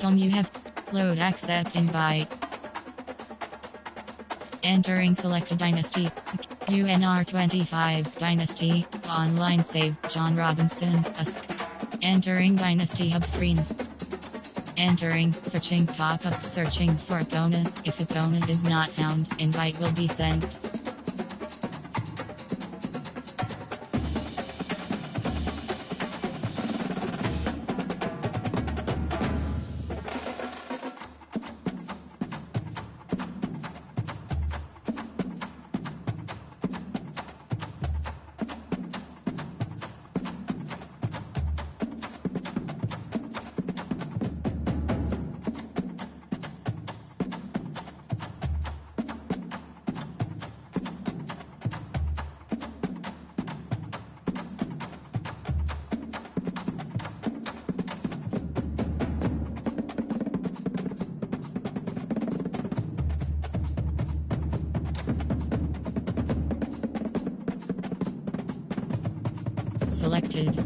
Welcome, you have load accept invite. Entering selected dynasty. UNR25 Dynasty. Online save. John Robinson. Usk. Entering Dynasty Hub screen. Entering. Searching pop-up. Searching for opponent. If opponent is not found, invite will be sent. Selected.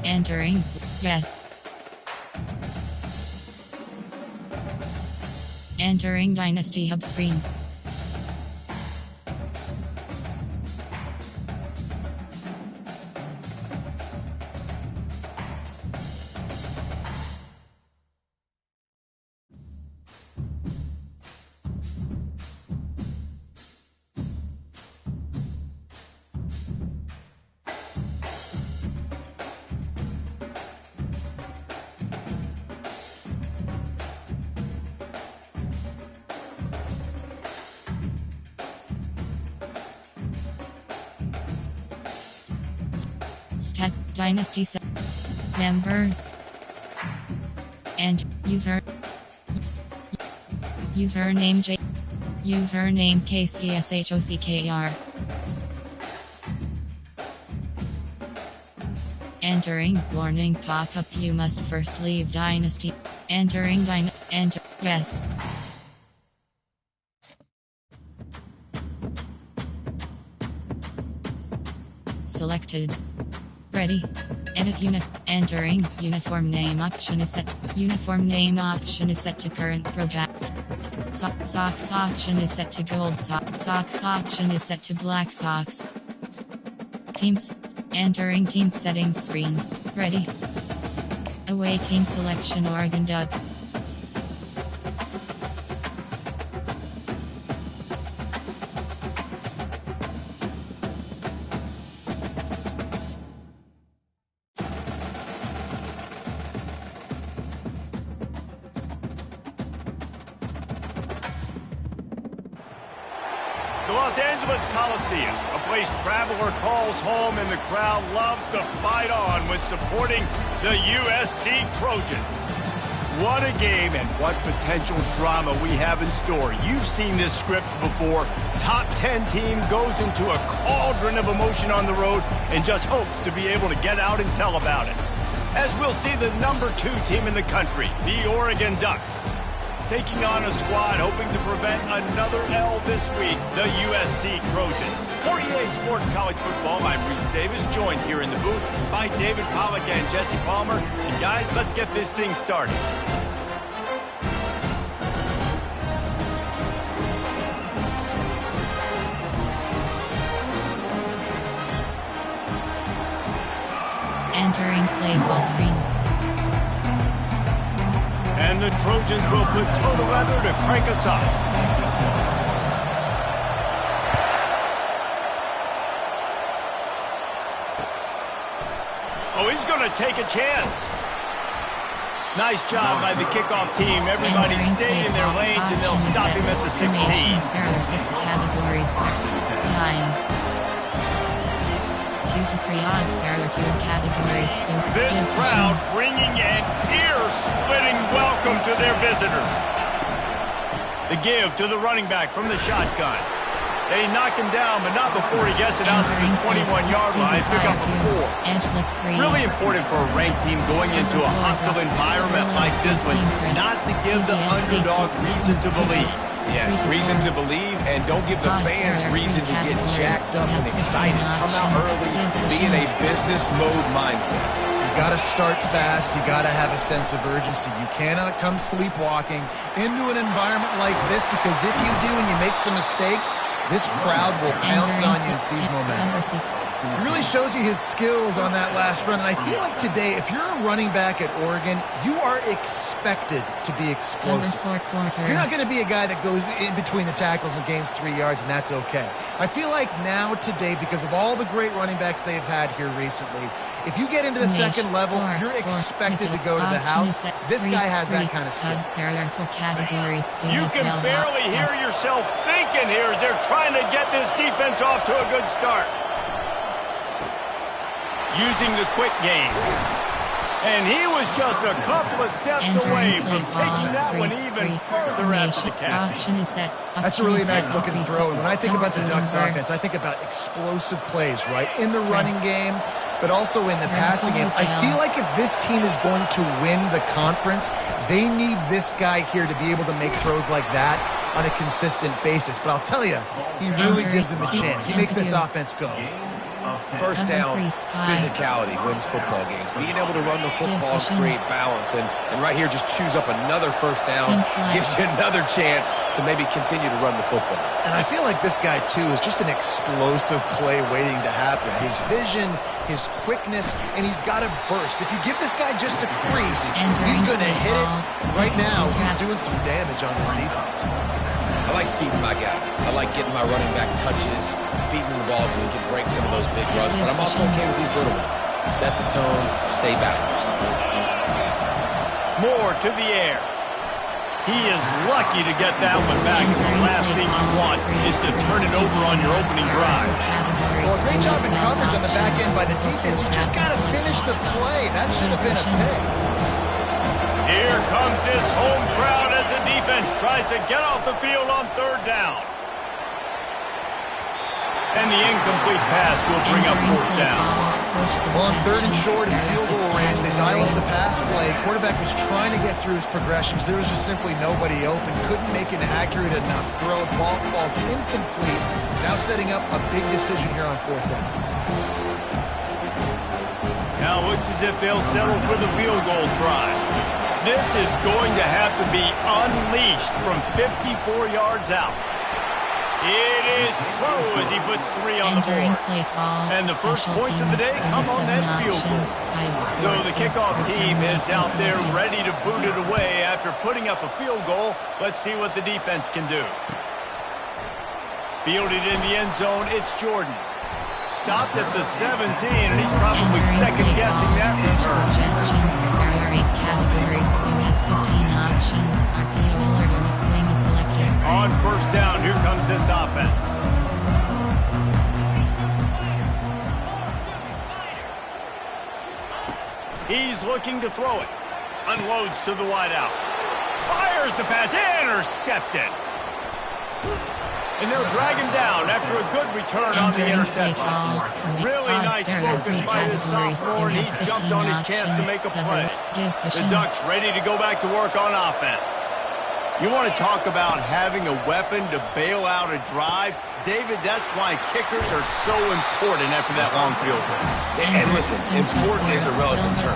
Entering. Yes. Entering Dynasty Hub screen. Stat Dynasty set members and username username KCSHOCKR. Entering warning pop-up, you must first leave Dynasty. Entering enter yes. Selected. Ready. Edit entering uniform name option is set. Uniform name option is set to current throwback. Socks option is set to gold socks option is set to black socks. Teams. Entering team settings screen. Ready. Away team selection Oregon Ducks. The Los Angeles Coliseum, a place traveler calls home and the crowd loves to fight on when supporting the USC Trojans. What a game and what potential drama we have in store. You've seen this script before. Top 10 team goes into a cauldron of emotion on the road and just hopes to be able to get out and tell about it. As we'll see the number 2 team in the country, the Oregon Ducks, taking on a squad hoping to prevent another L this week, the USC Trojans. For EA Sports College Football, I'm Reese Davis, joined here in the booth by David Pollack and Jesse Palmer. And guys, let's get this thing started. play call screen. And the Trojans will put total leather to crank us up. Oh, he's going to take a chance. Nice job by the kickoff team. Everybody stayed in their lanes, and they'll stop him at the 16. There are 6 categories. Time. 2 to 3 on. There are 2 categories. This crowd bringing an ear-splitting welcome to their visitors. The give to the running back from the shotgun. They knock him down, but not before he gets it out to the 21-yard line. Pick up a 4. Really important for a ranked team going into a hostile environment like this one, not to give the underdog reason to believe. Yes, reason to believe, and don't give the fans reason to get jacked up and excited. Come out early, be in a business mode mindset. You got to start fast. You got to have a sense of urgency. You cannot come sleepwalking into an environment like this, because if you do and you make some mistakes, this crowd will pounce on you and seize momentum. It really shows you his skills on that last run. And I feel like today, if you're a running back at Oregon, you are expected to be explosive. You're not going to be a guy that goes in between the tackles and gains 3 yards, and that's okay. I feel like now today, because of all the great running backs they've had here recently, if you get into the second level, you're expected to go to the house. This guy has that kind of skill. There are 4 categories. You can barely hear yourself thinking here as they're trying to get this defense off to a good start. Using the quick game. And he was just a couple of steps away from taking that one even further after the catch. That's a really nice looking throw. And when I think about the Ducks offense, I think about explosive plays, right? In the running game, but also in the passing game. I feel like if this team is going to win the conference, they need this guy here to be able to make throws like that on a consistent basis. But I'll tell you, he really gives him a chance. He makes this offense go. First down, physicality wins football games. Being able to run the football, create balance, and right here just choose up another first down, gives you another chance to maybe continue to run the football. And I feel like this guy, too, is just an explosive play waiting to happen. His vision, his quickness, and he's got a burst. If you give this guy just a crease, he's going to hit it. Right now, he's doing some damage on this defense. I like feeding my guy. I like getting my running back touches, feeding the ball so he can break some of those big runs, but I'm also okay with these little ones. Set the tone, stay balanced. More to the air. He is lucky to get that one back, and the last thing you want is to turn it over on your opening drive. Well, great job in coverage on the back end by the defense. You just got to finish the play. That should have been a pick. Here comes this home crowd as the defense tries to get off the field on third down. And the incomplete pass will bring up fourth down. Well, on third and short and field goal range, they dial up the pass play. Quarterback was trying to get through his progressions. There was just simply nobody open. Couldn't make an accurate enough throw. Ball falls incomplete. Now setting up a big decision here on fourth down. Now it looks as if they'll settle for the field goal try. This is going to have to be unleashed from 54 yards out. It is true as he puts 3 on the board. And the first points of the day come on that field goal. So the kickoff team is out there ready to boot it away after putting up a field goal. Let's see what the defense can do. Fielded in the end zone, it's Jordan. Stopped at the 17, and he's probably second-guessing that return. Suggestions. There are 8 categories. You have 15 options. RPO alert and swing is selected. On first down, here comes this offense. He's looking to throw it. Unloads to the wideout. Fires the pass. Intercepted. And they'll drag him down after a good return on the interception. Really nice focus by his sophomore, and he jumped on his chance to make a play. The Ducks ready to go back to work on offense. You want to talk about having a weapon to bail out a drive? David, that's why kickers are so important after that long field goal. And listen, important is a relative term.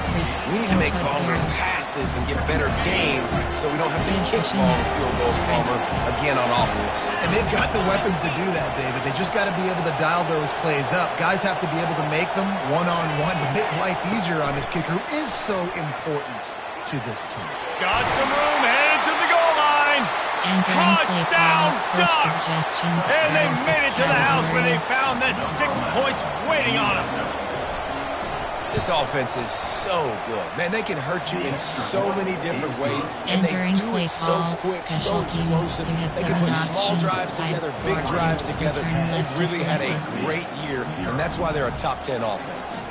We need to make longer passes and get better gains so we don't have to kick long field goals, Palmer, again on offense. And they've got the weapons to do that, David. They just got to be able to dial those plays up. Guys have to be able to make them one-on-one to make life easier on this kicker who is so important to this team. Got some room, headed to the goal line. Touchdown, Ducks! And they made it to the house when they found that 6 points waiting on them. This offense is so good. Man, they can hurt you in so many different ways, and they do it so quick, so explosive. They can put small drives together, big drives together. They've really had a great year, and that's why they're a top 10 offense.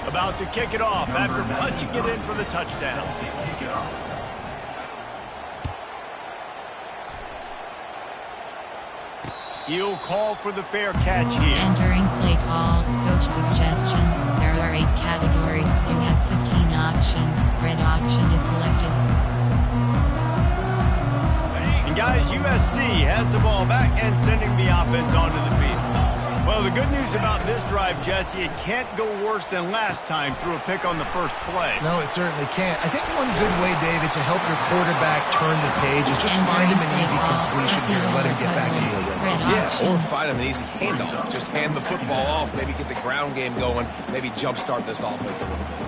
About to kick it off after punching it in for the touchdown. He'll call for the fair catch here. Entering play call, coach suggestions. There are 8 categories. You have 15 options. Red option is selected. And guys, USC has the ball back and sending the offense onto the field. Well, the good news about this drive, Jesse, it can't go worse than last time through a pick on the first play. No, it certainly can't. I think one good way, David, to help your quarterback turn the page is just find him an easy completion here and let him get back into a rhythm. Yeah, or find him an easy handoff. Just hand the football off, maybe get the ground game going, maybe jumpstart this offense a little bit.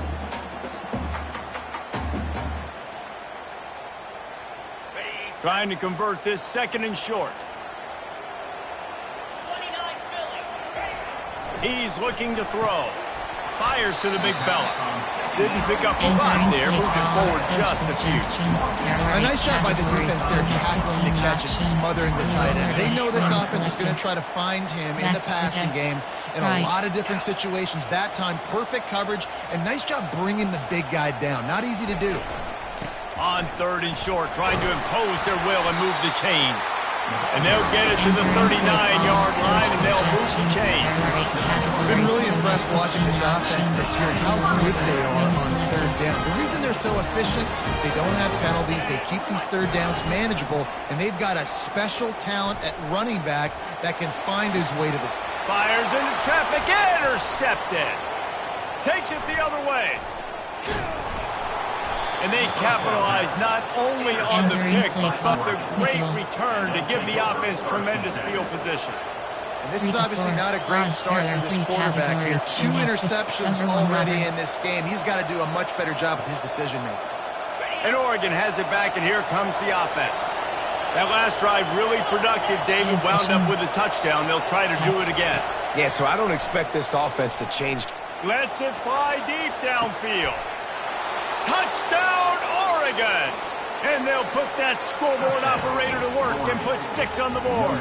Trying to convert this 2nd and short. He's looking to throw. Fires to the big fella. Didn't pick up a lot there, moving forward just a few. A nice job by the defense there, tackling the catch and smothering the tight end. They know this offense is going to try to find him in the passing game in a lot of different situations. That time, perfect coverage, and nice job bringing the big guy down. Not easy to do. On 3rd and short, trying to impose their will and move the chains. And they'll get it to the 39-yard line, and they'll move the chain. I've been really impressed watching this offense this year and how good they are on 3rd down. The reason they're so efficient, they don't have penalties. They keep these 3rd downs manageable, and they've got a special talent at running back that can find his way to the... Fires into traffic, intercepted. Takes it the other way. And they capitalize not only on the pick, but the great return to give the offense tremendous field position. And this is obviously not a great start for this quarterback here. 2 interceptions already in this game. He's got to do a much better job with his decision-making. And Oregon has it back, and here comes the offense. That last drive really productive. David wound up with a touchdown. They'll try to do it again. Yeah, so I don't expect this offense to change. Lets it fly deep downfield. Touchdown, Oregon! And they'll put that scoreboard operator to work and put 6 on the board.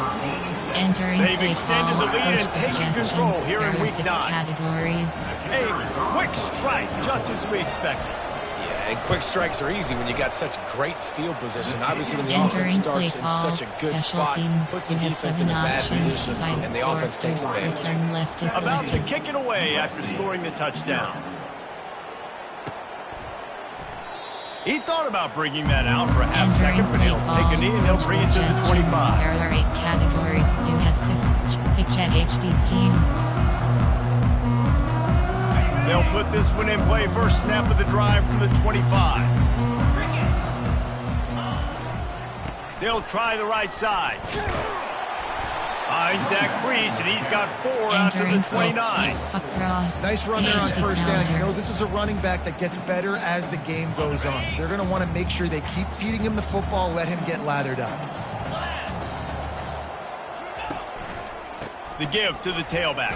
They've extended the lead and taken control here in Week 9. Categories. A quick strike, just as we expected. Yeah, and quick strikes are easy when you got such great field position. Obviously, when the offense starts in such a good spot, puts the defense in a bad position, and the offense takes advantage. About to kick it away after scoring the touchdown. He thought about bringing that out for a half second, but he'll take a knee and he'll bring it to the 25. There are 8 categories. You have FickJet HD scheme. They'll put this one in play. First snap of the drive from the 25. They'll try the right side. Finds that crease, and he's got 4 out to the 29. Nice run there on 1st down. You know, this is a running back that gets better as the game goes on. So they're going to want to make sure they keep feeding him the football, let him get lathered up. The give to the tailback.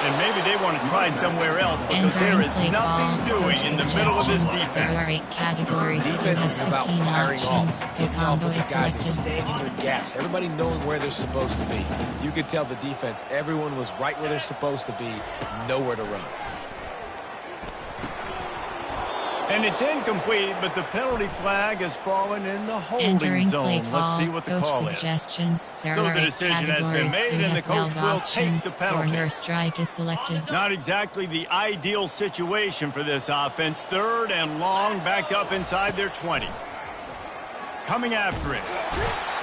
And maybe they want to try somewhere else because there is nothing doing in the middle of this defense. There are 8 categories. Defense is about firing off, getting combo offensive guys and selected. staying in their gaps. Everybody knowing where they're supposed to be. You could tell the defense, everyone was right where they're supposed to be, nowhere to run. And it's incomplete, but the penalty flag has fallen in the holding Entering zone. Play Let's call, see what the coach call suggestions. is. There So are the 8 decision has been categories. made, You and the have coach 12 will take options. the penalty. Corner strike is selected. Not exactly the ideal situation for this offense. Third and long, backed up inside their 20. Coming after it.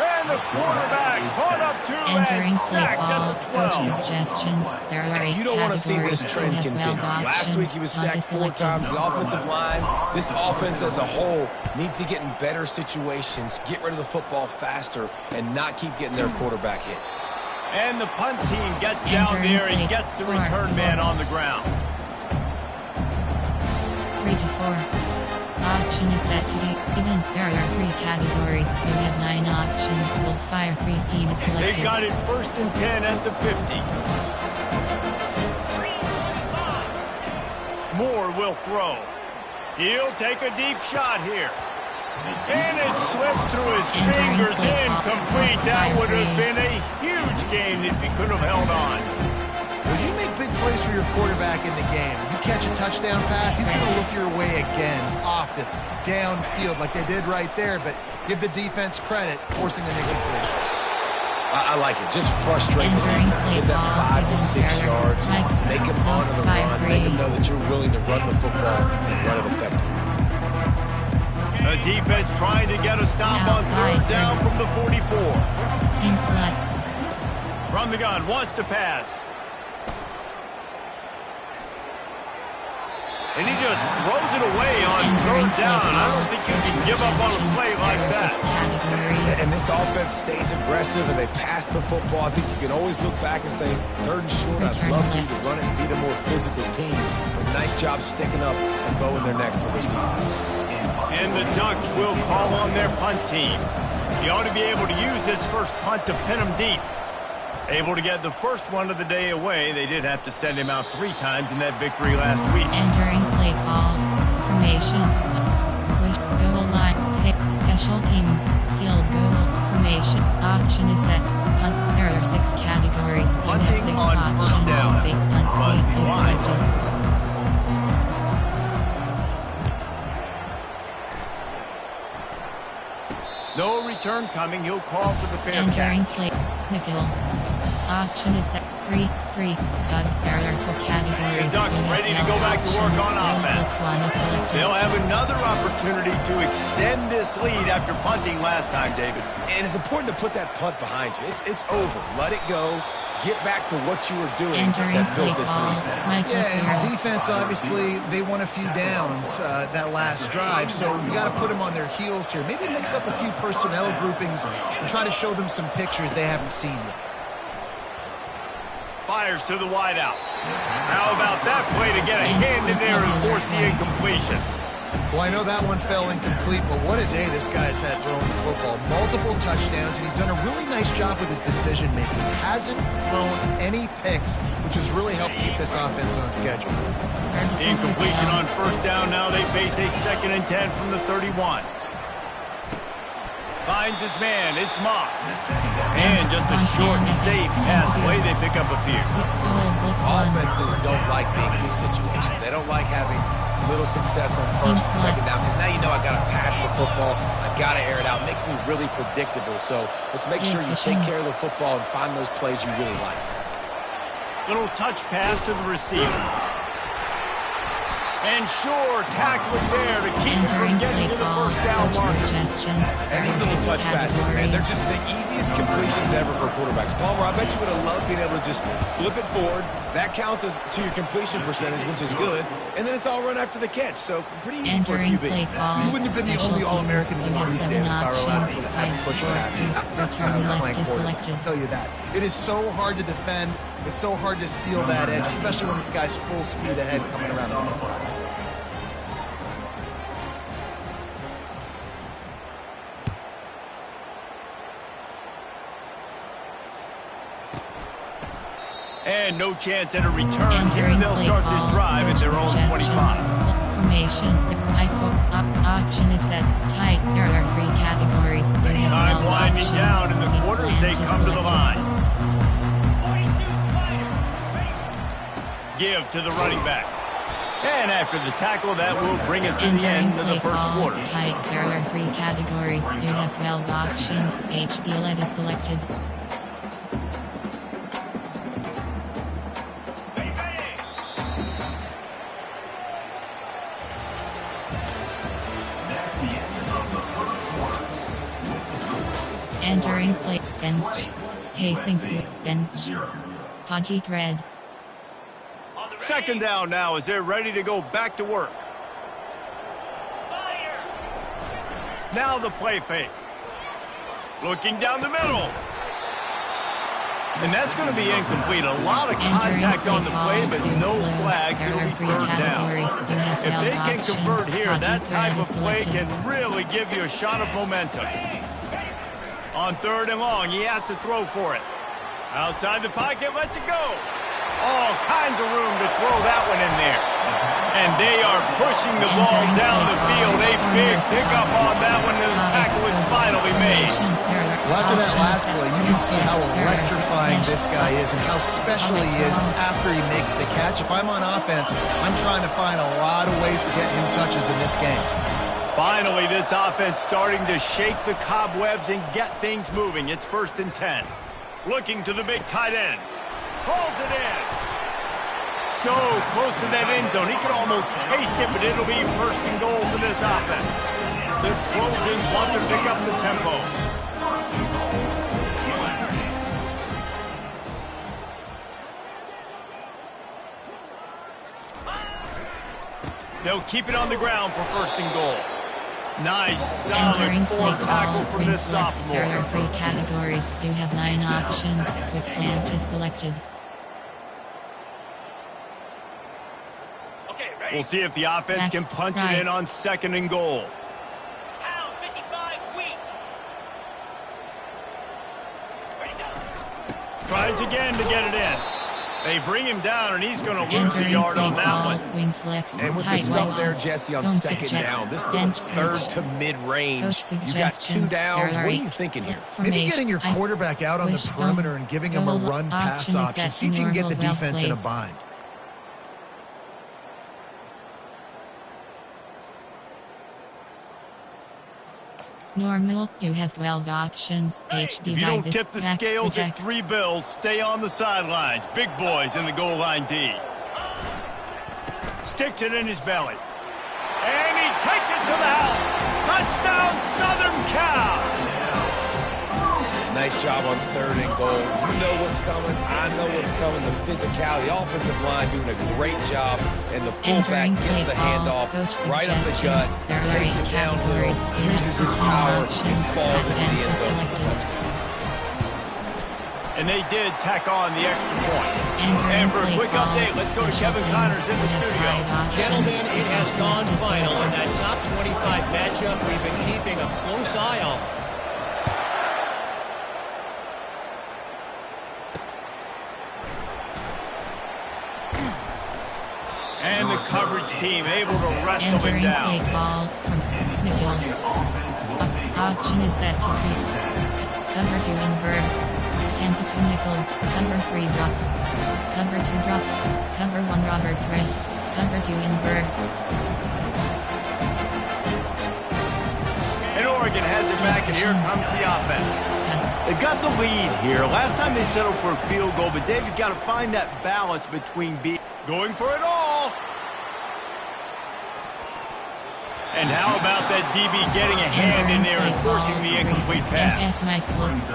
And the quarterback caught up to Entering and play sacked call, at the coach 12. suggestions. There are 8 You don't want to see this categories. trend You have continue. 12 Last week he was options. sacked 4 times. The offensive line, this offense as a whole, needs to get in better situations, get rid of the football faster, and not keep getting their quarterback hit. And the punt team gets down there and gets the return man on the ground. 3 to 4. Option is set to be even. There are 3 categories. You have 9 options. Will fire 3 team is selected. They've got it 1st and 10 at the 50. Moore will throw. He'll take a deep shot here. And it slips through his fingers. Incomplete. That would have been a huge gain if he could have held on. When you make big plays for your quarterback in the game, you catch a touchdown pass, he's going to look your way again, often, downfield like they did right there, but give the defense credit, forcing an incompletion. I like it. Just frustrate the defense. Get that 5 to 6 yards. Make them honor the run. Make them know that you're willing to run the football and run it effectively. The defense trying to get a stop on 3rd down from the 44. Seam flat. From the gun, wants to pass. And he just throws it away on 3rd down. I don't think you can give up on a play like that. And this offense stays aggressive and they pass the football. I think you can always look back and say, 3rd and short, I'd love for you to run it and be the more physical team. But nice job sticking up and bowing their necks for this defense. And the Ducks will call on their punt team. He ought to be able to use this first punt to pin them deep. Able to get the first one of the day away. They did have to send him out 3 times in that victory last week. Entering play call. Formation. Goal line. Special teams. Field goal. Formation. Option is set. Punt. There are 6 categories. You have 6 options. Fake punt sweep is selected. No return coming. He'll call for the fair Entering catch. play. Nickel. Option is set. 3. Cut. There are 4 categories. The Ducks ready to go back to work on offense. They'll have another opportunity to extend this lead after punting last time, David. And it's important to put that punt behind you. It's over. Let it go. Get back to what you were doing that built this lead. Yeah, and defense, obviously, they won a few downs that last drive, so you got to put them on their heels here. Maybe mix up a few personnel groupings and try to show them some pictures they haven't seen yet. Fires to the wideout. How about that play to get a hand in there and force the incompletion? Well, I know that one fell incomplete, but what a day this guy's had throwing the football. Multiple touchdowns, and he's done a really nice job with his decision-making. He hasn't thrown any picks, which has really helped keep this offense on schedule. Incompletion on 1st down. Now they face a 2nd and 10 from the 31. Finds his man. It's Moss. And just a short and safe pass play. They pick up a few. Offenses don't like being in these situations. They don't like having little success on 1st and 2nd down, because now you know I got to pass the football, I got to air it out. It makes me really predictable. So let's make sure you take care of the football and find those plays you really like. Little touch pass to the receiver. And sure, tackling there to keep him from getting to the 1st down marker. And these little touch passes, man, they're just the easiest completions ever for quarterbacks. Palmer, I bet you would have loved being able to just flip it forward. That counts as to your completion percentage, which is good. And then it's all run after the catch. So pretty easy for a QB. You wouldn't have been the only All-American in this league, Dan, if I were allowed to push passes. Return left is selected. I'll tell you that. It is so hard to defend. It's so hard to seal that edge, especially when this guy's full speed ahead coming around the inside. And no chance at a return. Here they'll start this drive at their own 25. Formation. Auction is set. Tight. There are 3 categories. Time winding down in the quarters. They come to the line. Give to the running back. And after the tackle, that will bring us to the end of the first quarter. Tight. There are 3 categories. You have 12 options. HB letter selected. Entering play. Bench. Spacing switch. Bench. Podgy red. Second down now as they're ready to go back to work. Now the play fake. Looking down the middle. And that's going to be incomplete. A lot of contact on the play, but no flags. It'll be third down. If they can convert here, that type of play can really give you a shot of momentum. On 3rd and long, he has to throw for it. Outside the pocket, lets it go. All kinds of room to throw that one in there. And they are pushing the ball down the field. A big pickup on that one, and the tackle is finally made. Well, after that last play, you can see how electrifying this guy is and how special he is after he makes the catch. If I'm on offense, I'm trying to find a lot of ways to get him touches in this game. Finally, this offense starting to shake the cobwebs and get things moving. It's 1st and 10. Looking to the big tight end. Pulls it in. So close to that end zone. He could almost taste it, but it'll be 1st and goal for this offense. The Trojans want to pick up the tempo. They'll keep it on the ground for 1st and goal. Nice, solid fourth tackle from this sophomore. There are 3 categories. You have 9 options. Quick slant is selected. We'll see if the offense can punch it in on 2nd and goal. Tries again to get it in. They bring him down, and he's going to lose a yard on that one. Wing flex, and with the stuff there, Jesse, on 2nd down, this is 3rd to mid-range. You got 2 downs. What are you thinking here? Maybe getting your quarterback out on the perimeter and giving him a run-pass option. See if you can get the defense in a bind. Normal, you have 12 options. If you don't tip the scales at 3 bills, stay on the sidelines. Big boys in the goal line D. Sticks it in his belly. And he takes it to the house. Touchdown, Southern Cal. Nice job on 3rd and goal. You know what's coming. I know what's coming. The physicality, the offensive line doing a great job. And the fullback gets the handoff right up the gut, takes it downhill, uses his power, and falls into the end zone for the touchdown. And they did tack on the extra point. And for a quick update, let's go to Kevin Connors in the studio. Gentlemen, it has gone final in that top 25 matchup we've been keeping a close eye on. And the coverage team able to wrestle him down. Take ball from Nickel. Option is set to 3. Cover 2 invert. Tempo to nickel. Cover 3 drop. Cover 2 drop. Cover 1 Robert press. Cover 2 invert. And Oregon has it back, and here comes the offense. Yes. They've got the lead here. Last time they settled for a field goal, but David got to find that balance between going for it all. And how about that DB getting a hand in there and forcing the incomplete pass?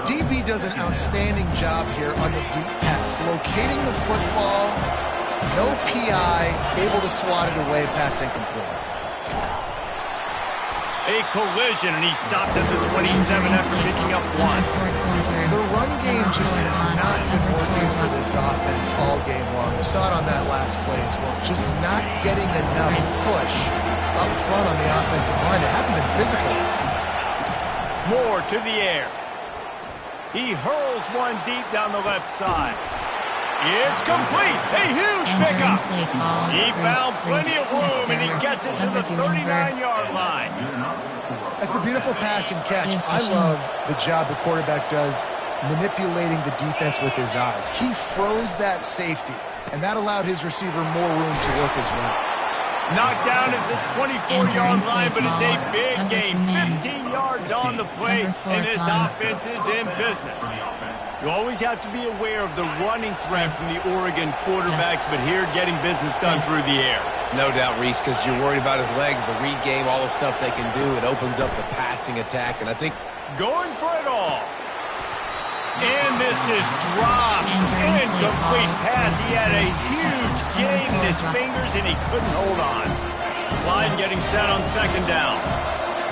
DB does an outstanding job here on the deep pass, locating the football, no PI, able to swat it away, pass incomplete. A collision, and he stopped at the 27 after picking up 1. The run game just has not been working for this offense all game long. We saw it on that last play as well. Just not getting enough push up front on the offensive line. They haven't been physical. Moore to the air. He hurls one deep down the left side. It's complete. A huge pickup. He found plenty of room, and he gets it to the 39-yard line. That's a beautiful pass and catch. I love the job the quarterback does manipulating the defense with his eyes. He froze that safety, and that allowed his receiver more room to work his route. Knocked down at the 24-yard line, but it's a big gain. 15 yards on the play, and this offense is in business. You always have to be aware of the running threat from the Oregon quarterbacks, but here getting business done through the air. No doubt, Reese, because you're worried about his legs, the read game, all the stuff they can do. It opens up the passing attack, and I think going for it all. And this is dropped. Incomplete pass. He had a huge gain in his fingers, and he couldn't hold on. Line getting set on second down.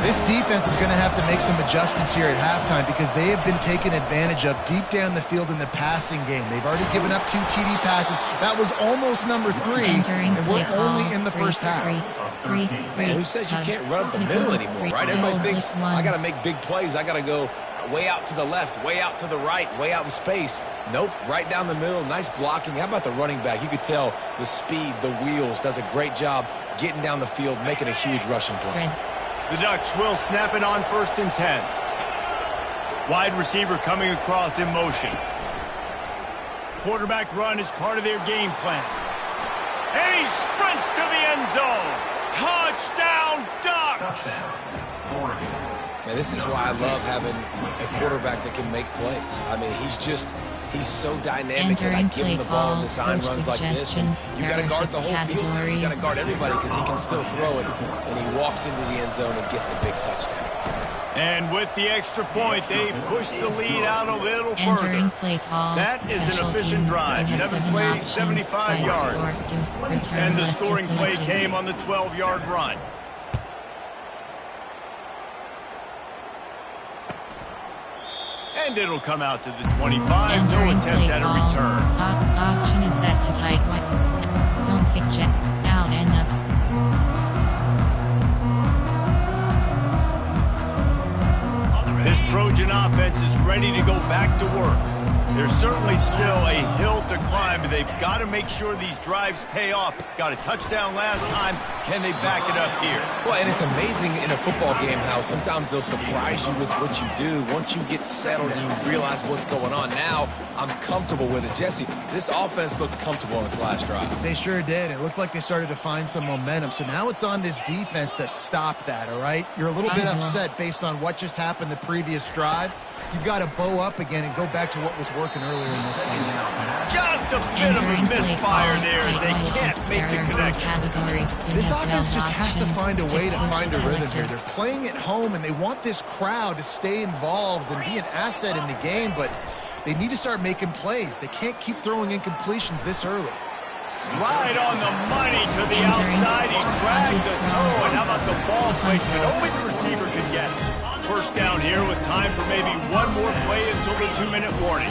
This defense is going to have to make some adjustments here at halftime because they have been taken advantage of deep down the field in the passing game. They've already given up 2 TD passes. That was almost number 3, and we're only in the first half. Who says you can't run up the middle anymore, right? Everybody thinks, I got to make big plays. I got to go way out to the left, way out to the right, way out in space. Nope, right down the middle, nice blocking. How about the running back? You could tell the speed, the wheels, does a great job getting down the field, making a huge rushing play. The Ducks will snap it on 1st and 10. Wide receiver coming across in motion. Quarterback run is part of their game plan. And he sprints to the end zone. Touchdown, Ducks! Man, this is why I love having a quarterback that can make plays. I mean, he's so dynamic that I give him the ball in design runs like this. And you got to guard the whole field. You got to guard everybody because he can still throw it. And he walks into the end zone and gets the big touchdown. And with the extra point, they push the lead out a little further. That is an efficient drive. 7 plays, 75 yards. And the scoring play came on the 12-yard run. And it'll come out to the 25. No attempt at a return. Option is set to tight right. Zone fit check. Out and ups. This Trojan offense is ready to go back to work. There's certainly still a hill to climb, but they've got to make sure these drives pay off. Got a touchdown last time. Can they back it up here? Well, and it's amazing in a football game how sometimes they'll surprise you with what you do. Once you get settled and you realize what's going on, now I'm comfortable with it. Jesse, this offense looked comfortable in its last drive. They sure did. It looked like they started to find some momentum. So now it's on this defense to stop that, all right? You're a little bit upset based on what just happened the previous drive. You've got to bow up again and go back to what was working earlier in this game. Just a bit of a misfire there as they can't make the connection. This offense just has to find a way to find a rhythm here. They're playing at home, and they want this crowd to stay involved and be an asset in the game, but they need to start making plays. They can't keep throwing incompletions this early. Right on the money to the outside. He dragged the throw, and how about the ball placement? Only the receiver could get it. First down here with time for maybe one more play until the 2-minute warning.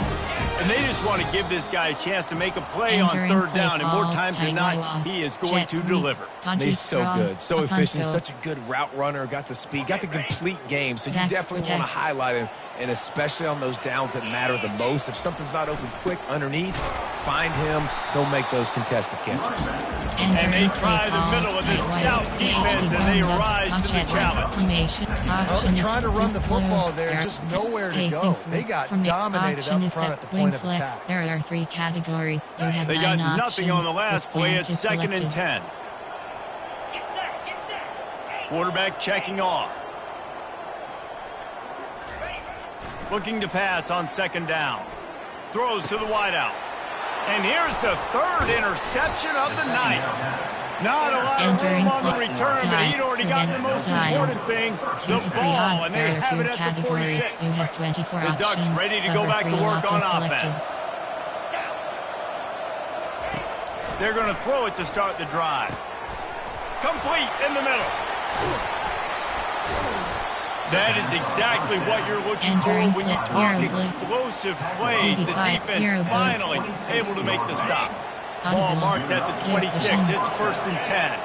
And they just want to give this guy a chance to make a play on 3rd down, and more times than not, he is going to deliver. He's so good, so efficient, such a good route runner, got the speed, got the complete game, so you definitely want to highlight him, and especially on those downs that matter the most. If something's not open quick underneath, find him, he'll make those contested catches. And they try the middle of this stout defense, and they rise to the challenge. Trying to run the football there, just nowhere to go. They got dominated up front at the point of attack. There are 3 categories. You have they got nothing on the last play. It's 2nd and 10. Quarterback checking off. Looking to pass on 2nd down. Throws to the wideout. And here's the 3rd interception of the night. Not a lot of room on the return, but he'd already gotten the most important thing, the ball, and they have it at the 46. You have 24 the Ducks ready to go back to work on offense. They're going to throw it to start the drive. Complete in the middle. That is exactly what you're looking for when you talk explosive plays. The defense finally able to make the stop. Ball marked at the 26. It's 1st and 10.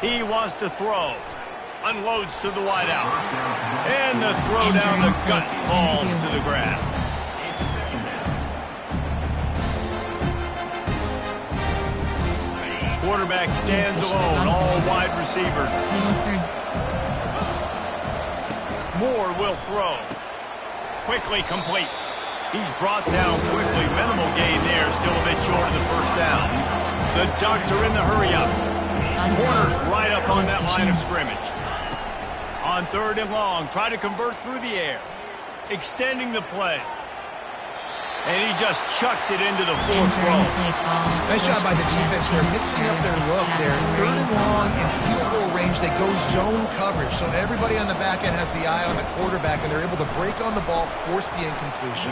He wants to throw. Unloads to the wideout. And the throw down the gut falls to the grass. Quarterback stands alone, all wide receivers. Moore will throw. Quickly complete. He's brought down quickly. Minimal gain there, still a bit short of the 1st down. The Ducks are in the hurry-up. Corner's right up on that line of scrimmage. On 3rd and long, try to convert through the air. Extending the play. And he just chucks it into the 4th row. Nice job by the defense. They're mixing up their look. They're 3rd and long in field goal range. They go zone coverage. So everybody on the back end has the eye on the quarterback, and they're able to break on the ball, force the incompletion.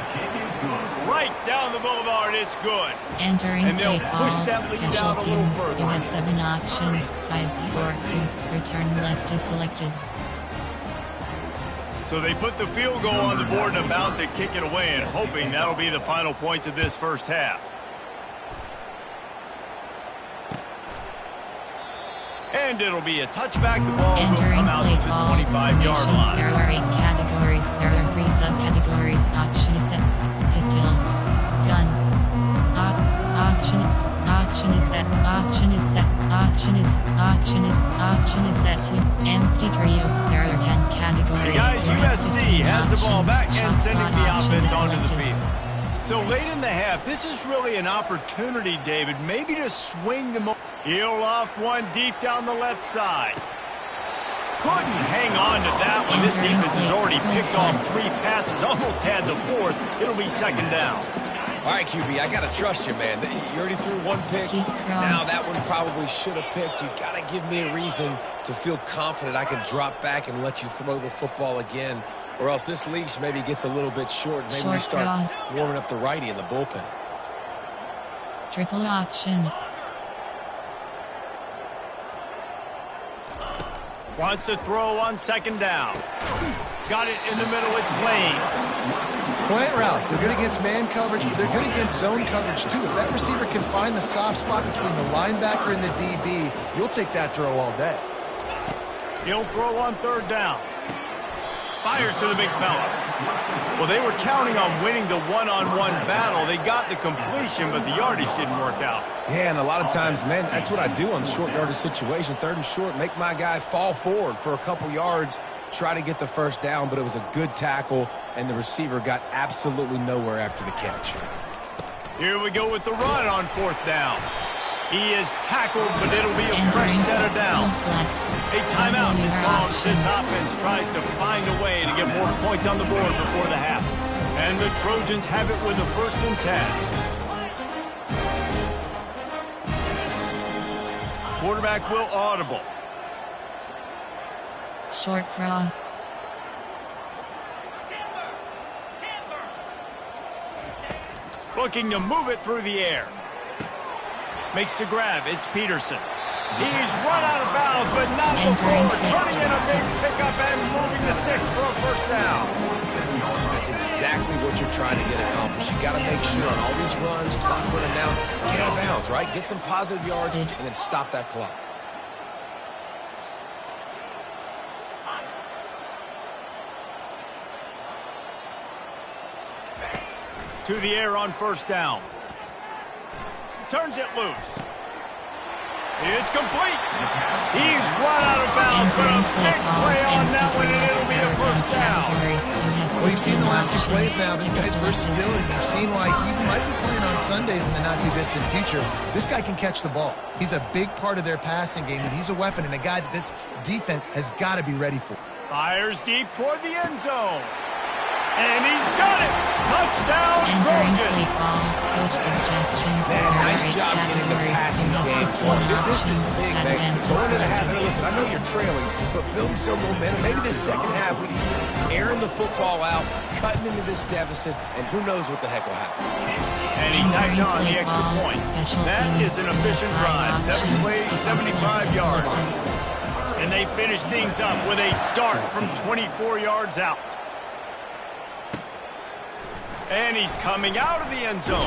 Right down the boulevard, it's good. Entering and they'll play push call, that lead special out a little teams. further. You have 7 options. 5, 4, 2. Return left is selected. So they put the field goal on the board and about to kick it away, and hoping that'll be the final points of this first half. And it'll be a touchback. The ball will come out to the 25-yard line. There are 8 categories. There are 3 subcategories. Option is set. Pistol. Gun. Option is set. Option is set. Option is set to empty trio. There are 10 categories. The guys, USC has the ball back and sending the offense onto the field. So late in the half, this is really an opportunity, David, maybe to swing the He'll loft one deep down the left side. Couldn't hang on to that one. This defense has already picked off 3 passes, almost had the 4th. It'll be 2nd down. All right, QB, I got to trust you, man. You already threw 1 pick. Now that one probably should have picked. You got to give me a reason to feel confident I can drop back and let you throw the football again, or else this leash maybe gets a little bit short. Maybe we start warming up the righty in the bullpen. Triple option. Wants to throw on 2nd down. Got it in the middle. It's Lane. Slant routes. They're good against man coverage, but they're good against zone coverage, too. If that receiver can find the soft spot between the linebacker and the DB, you'll take that throw all day. He'll throw on 3rd down. Fires to the big fella. Well, they were counting on winning the one-on-one battle. They got the completion, but the yardage didn't work out. Yeah, and a lot of times, man, that's what I do on the short yardage situation. 3rd and short, make my guy fall forward for a couple yards, try to get the 1st down, but it was a good tackle, and the receiver got absolutely nowhere after the catch. Here we go with the run on 4th down. He is tackled, but it'll be a fresh set of downs. A timeout is called as this offense tries to find a way to get more points on the board before the half. And the Trojans have it with a 1st and 10. Quarterback will audible. Short cross. Looking to move it through the air. Makes the grab. It's Peterson. He's run out of bounds, but not before turning in a big pickup and moving the sticks for a 1st down. That's exactly what you're trying to get accomplished. You got to make sure on all these runs, clock running down, get out of bounds, right? Get some positive yards and then stop that clock. To the air on 1st down. Turns it loose. It's complete. He's run out of bounds, but a big play on that one, and it'll be a 1st down. Well, you've seen the last 2 plays now. This guy's versatility. You've seen why he might be playing on Sundays in the not-too-distant future. This guy can catch the ball. He's a big part of their passing game, and he's a weapon and a guy that this defense has got to be ready for. Fires deep toward the end zone. And he's got it! Touchdown, Trojans! Trojans! Man, nice job getting the passing game going. This is big, man. Going into the half, and listen, I know you're trailing, but building some momentum. Maybe this 2nd half, we airing the football out, cutting into this deficit, and who knows what the heck will happen. And he tacked on the extra point. That is an efficient drive. 7 plays, 75 yards. And they finish things up with a dart from 24 yards out. And he's coming out of the end zone.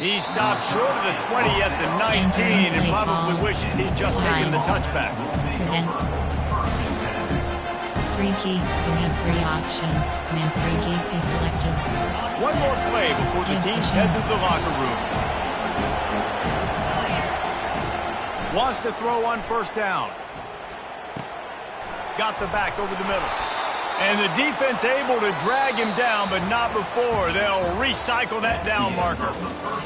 He stopped short of the 20 at the 19 and probably wishes he'd just taken the touchback. Prevent. Free key. You have 3 options. Man free key is selected. One more play before the teams head to the locker room. Wants to throw on 1st down. Got the back over the middle. And the defense able to drag him down, but not before. They'll recycle that down marker.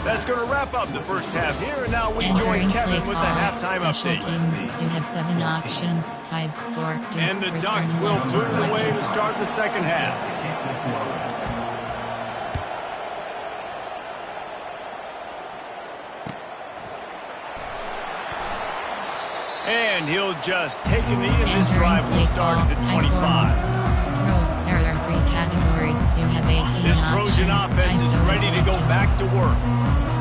That's going to wrap up the first half here, and now we join Kevin with the halftime update. Teams, you have 7 options, 5, 4, do, and the Ducks will move away to start the second half. And he'll just take a knee, and this drive will start at the 25. There are 3 categories. You have 18 This options. Trojan offense is ready to go back to work.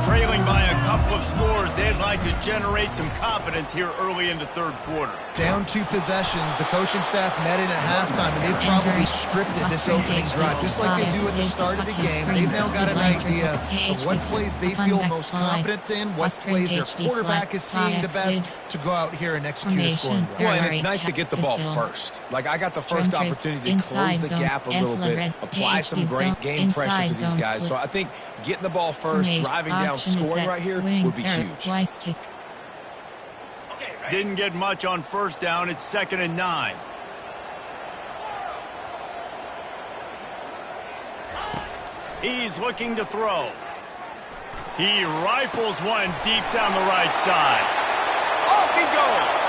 Trailing by a couple of scores, they'd like to generate some confidence here early in the third quarter. Down 2 possessions. The coaching staff met in at halftime, and they've probably scripted this opening drive, just like they do at the start of the game. They've now got an idea of what plays they feel most confident in, what plays their quarterback is seeing the best to go out here and execute a scoring drive. Well, and it's nice to get the ball first. Like, I got the first opportunity to close the gap a little bit, apply some great game pressure to these guys. So I think getting the ball first, driving down, scoring right here would be huge. Didn't get much on first down. It's 2nd and 9. He's looking to throw. He rifles one deep down the right side. Off he goes.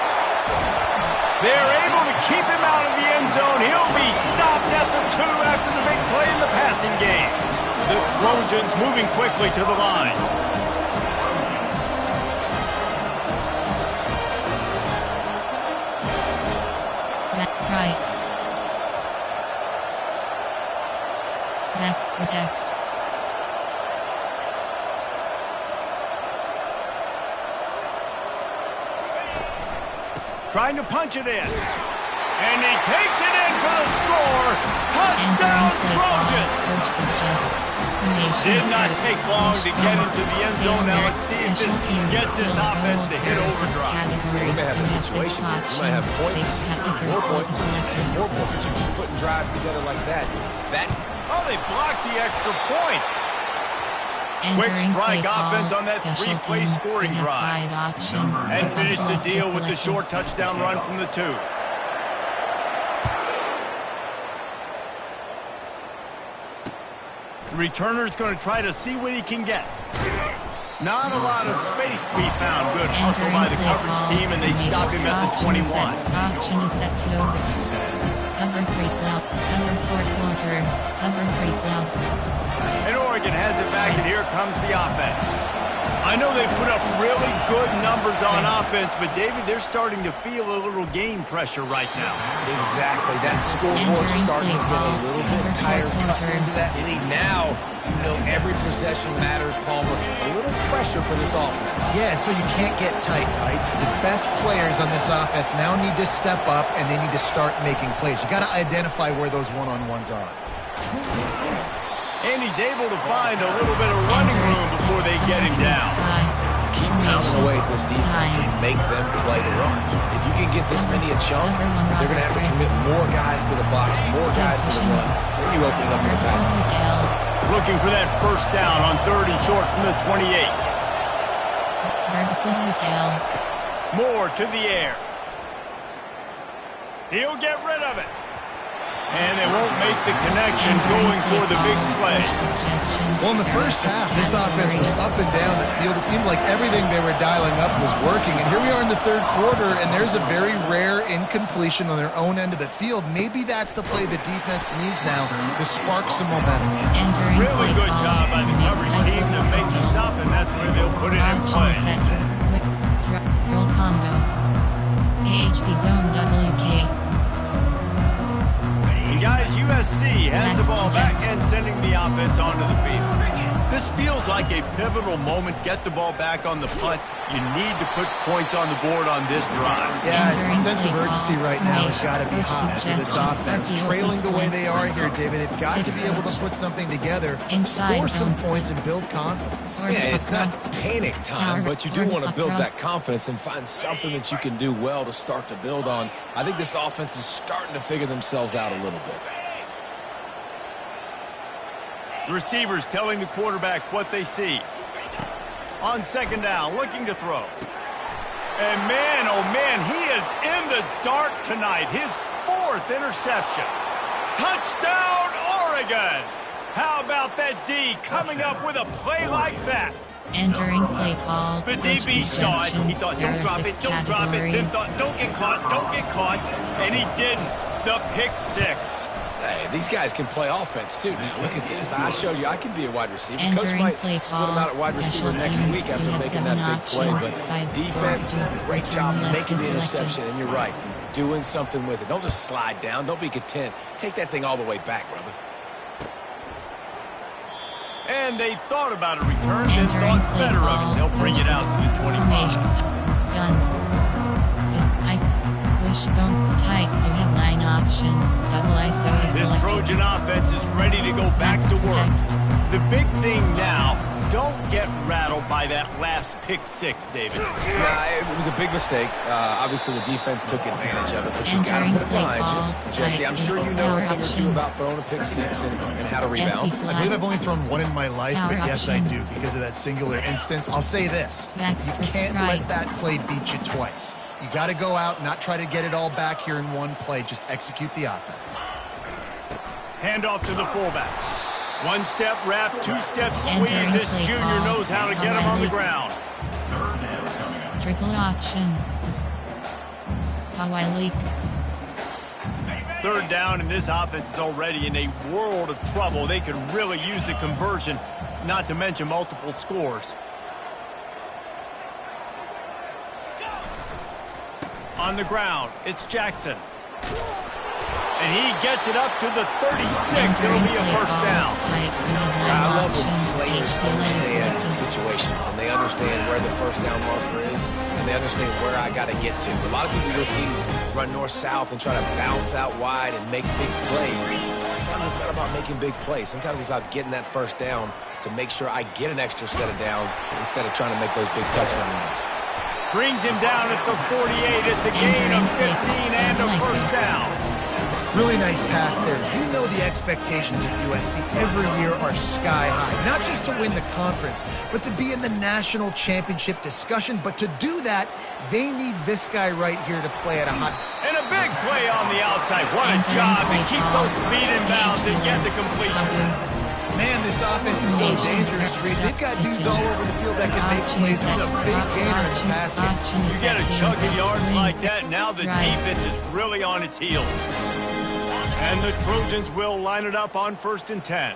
They're able to keep him out of the end zone. He'll be stopped at the 2 after the big play in the passing game. The Trojans moving quickly to the line. Right. Max protect. Trying to punch it in. And he takes it in for the score. Touchdown, Trojans. Did not take long to get into the end zone. Now let's see if this gets this offense to hit overdrive. We may have a situation. We might have points, more points, and more points. You keep putting drives together like that. Oh, they blocked the extra point. Quick strike offense on that 3-play scoring drive. And finished the deal with the short touchdown run from the 2. The returner's going to try to see what he can get. Not a lot of space to be found. Good hustle by the coverage team, and they stop him at the 21. Option is set to cover 3 cloud, cover 4 quarter, cover 3 cloud. And Oregon has it back, and here comes the offense. I know they put up really good numbers on offense, but David, they're starting to feel a little game pressure right now. Exactly. That scoreboard's starting to get a little bit tired into that lead. Now, you know every possession matters, Palmer. A little pressure for this offense. Yeah, and so you can't get tight, right? The best players on this offense now need to step up, and they need to start making plays. You got to identify where those one-on-ones are. And he's able to find a little bit of running room before they get him down. Keep pounding away at this defense and make them play to run. If you can get this many a chunk, they're going to have to commit more guys to the box, more guys to the run. Then you open it up for the passing. Looking for that first down on 3rd and short from the 28. Moore to the air. He'll get rid of it. And they won't make the connection going for the big play. Well, in the first half, this offense was up and down the field. It seemed like everything they were dialing up was working. And here we are in the 3rd quarter, and there's a very rare incompletion on their own end of the field. Maybe that's the play the defense needs now to spark some momentum. Really good job by the coverage team to make the stop, and that's where they'll put it in play. Curl combo. AHP zone WK. Guys, USC has the ball back and sending the offense onto the field. This feels like a pivotal moment. Get the ball back on the punt. You need to put points on the board on this drive. Yeah, it's a sense of urgency right now has got to be high for this offense. Trailing the way they are here, David, they've got to be able to put something together, score some points, and build confidence. Yeah, it's not panic time, but you do want to build that confidence and find something that you can do well to start to build on. I think this offense is starting to figure themselves out a little bit. Receivers telling the quarterback what they see. On 2nd down, looking to throw. And man, oh man, he is in the dark tonight. His 4th interception. Touchdown, Oregon! How about that D coming up with a play like that? Entering play call. The DB saw it. He thought, don't drop it, don't drop it. Then thought, don't get caught, don't get caught. And he didn't. The pick six. Hey, these guys can play offense, too. Now, look at this. I showed you I can be a wide receiver. Coach might split him out at wide receiver next week after making that big play. But defense, great job making the interception. And you're right, doing something with it. Don't just slide down. Don't be content. Take that thing all the way back, brother. And they thought about a return, then thought better of it. They'll bring it out to the 25. Gun. Wishbone tight. You have 9 options. Double ISO is This selected. Trojan offense is ready to go back to work. The big thing now, don't get rattled by that last pick six, David. Yeah, it was a big mistake. Obviously, the defense took advantage of it, but you got to put it behind you. Jesse, I'm sure you know a thing or two about throwing a pick six and how to rebound. I believe I've only thrown one in my life, but yes, I do, because of that singular instance. I'll say this. You can't let that play beat you twice. You got to go out, not try to get it all back here in one play. Just execute the offense. Handoff to the fullback. One-step wrap, two-step squeeze. This junior knows how to get him on the ground. Triple option. Kawhi leak. Third down, and this offense is already in a world of trouble. They could really use a conversion, not to mention multiple scores. On the ground, it's Jackson. And he gets it up to the 36. It'll be a first down. I love when players understand situations, and they understand where the first down marker is, and they understand where I got to get to. A lot of people you'll see run north-south and try to bounce out wide and make big plays. Sometimes it's not about making big plays. Sometimes it's about getting that first down to make sure I get an extra set of downs instead of trying to make those big touchdown runs. Brings him down at the 48. It's a gain of 15 and a first down. Really nice pass there. You know the expectations at USC every year are sky high. Not just to win the conference, but to be in the national championship discussion. But to do that, they need this guy right here to play at a high... And a big play on the outside. What a job to keep those feet in bounds and get the completion. Man, this offense is so dangerous, Reese. They've got dudes all over the field that can make plays. It's a big gainer in the pass game. You get a chunk of yards like that, now the defense is really on its heels. And the Trojans will line it up on 1st and 10.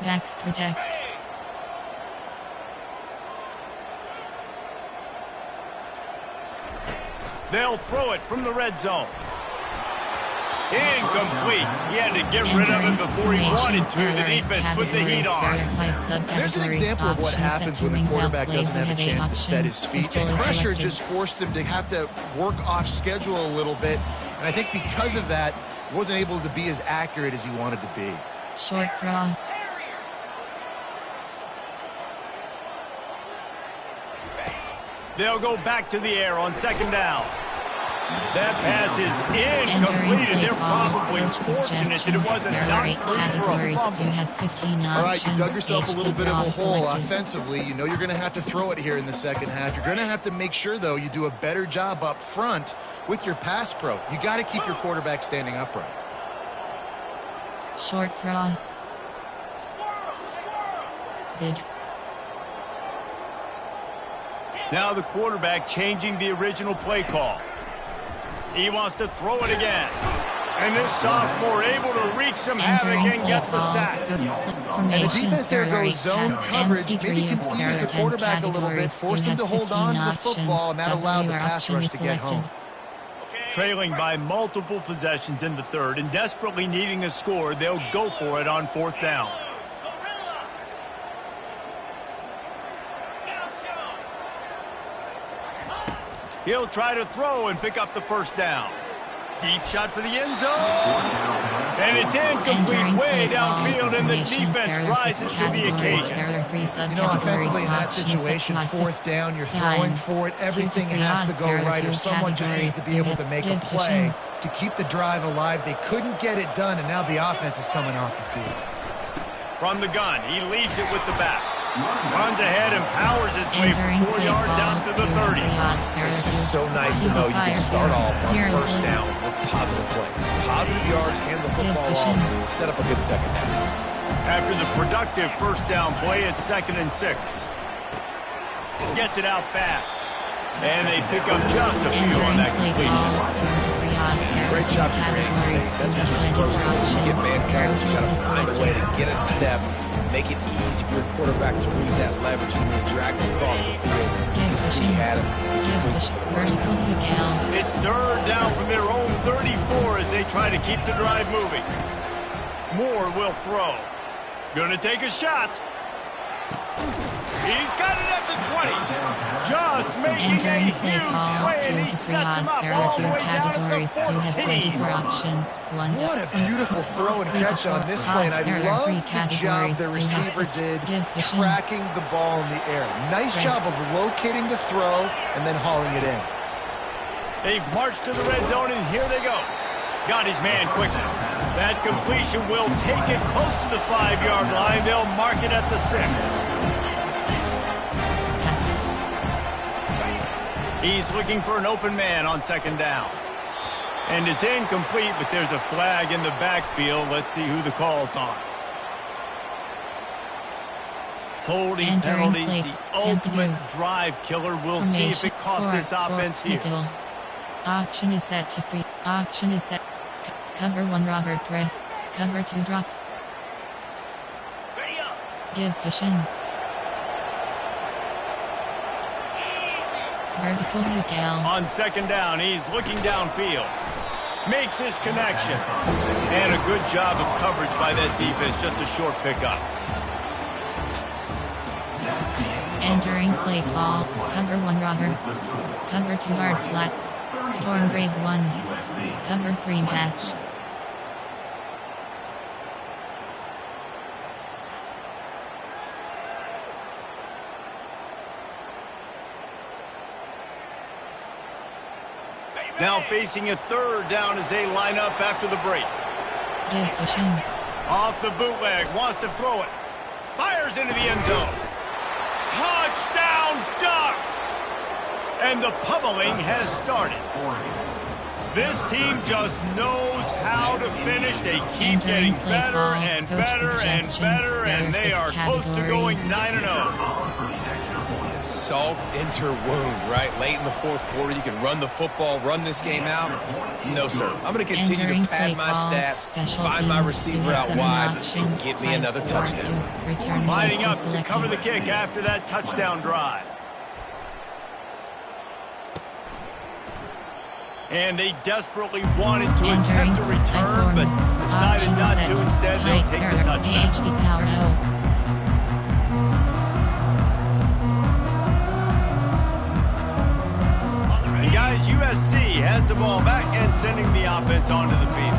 Backs protect. They'll throw it from the red zone. Incomplete. He had to get rid of it before he wanted to. The defense put the heat on. There's an example of what happens when the quarterback doesn't have a chance to set his feet. And pressure just forced him to have to work off schedule a little bit. And I think because of that, wasn't able to be as accurate as he wanted to be. Short cross. They'll go back to the air on 2nd down. That pass is incomplete, and they're probably fortunate that it wasn't knocked free for a fumble. You have 15 options. All right, you dug yourself a little bit of a hole offensively. You know you're going to have to throw it here in the second half. You're going to have to make sure, though, you do a better job up front with your pass pro. You got to keep your quarterback standing upright. Short cross. Now the quarterback changing the original play call. He wants to throw it again. And this sophomore able to wreak some havoc and get the sack. And the defense there goes zone coverage, maybe confuse the quarterback a little bit, force them to hold on to the football, and that allowed the pass rush to get home. Trailing by multiple possessions in the third and desperately needing a score, they'll go for it on 4th down. He'll try to throw and pick up the first down. Deep shot for the end zone. And it's incomplete way downfield, and the defense rises to the occasion. You know, offensively in that situation, 4th down, you're throwing for it. Everything has to go right, or someone just needs to be able to make a play to keep the drive alive. They couldn't get it done, and now the offense is coming off the field. From the gun, he leads it with the back. Runs ahead and powers his way 4 yards out to the 30. It's just so nice to know you can start off on first down with positive plays. Positive yards, hand the football off, set up a good second down. After the productive first down play, it's 2nd and 6. Gets it out fast. And they pick up just a few on that completion. Great job creating space. That's what you're supposed to do. You get man coverage, you got to find a way to get a step, make it easy for your quarterback to read that leverage and then drag it across the field. You can see he had him. It's 3rd down from their own 34 as they try to keep the drive moving. Moore will throw. Gonna take a shot. He's got it at the 20. Just making a huge play, and he sets him up all the way down at the 14. What a beautiful throw and catch on this play, and I love the job the receiver did tracking the ball in the air. Nice job of locating the throw and then hauling it in. They've marched to the red zone, and here they go. Got his man quickly. That completion will take it close to the 5-yard line. They'll mark it at the 6. He's looking for an open man on 2nd down. And it's incomplete, but there's a flag in the backfield. Let's see who the call's on. Holding penalties, the ultimate drive killer. We'll see if it costs this offense here. Auction is set to free. Auction is set. Cover 1 Robert press. Cover 2 drop. Give cushion. Vertical hook L. On 2nd down, he's looking downfield. Makes his connection. And a good job of coverage by that defense. Just a short pickup. Entering play call. Cover 1 Robert. Cover 2 hard flat. Storm Brave 1. Cover 3 match. Now facing a 3rd down as they line up after the break. Give cushion. Off the bootleg, wants to throw it. Fires into the end zone. Touchdown Ducks! And the pummeling has started. This team just knows how to finish. They keep getting better and better and better, and they are close to going 9-0. Salt enter wound, right? Late in the 4th quarter, you can run the football, run this game out. No, sir. I'm going to continue to pad my stats, find my receiver out wide, and get me another touchdown. Lining up to cover the kick after that touchdown drive. And they desperately wanted to attempt a return, but decided not to. Instead, they'll take the touchdown. Guys, USC has the ball back and sending the offense onto the field.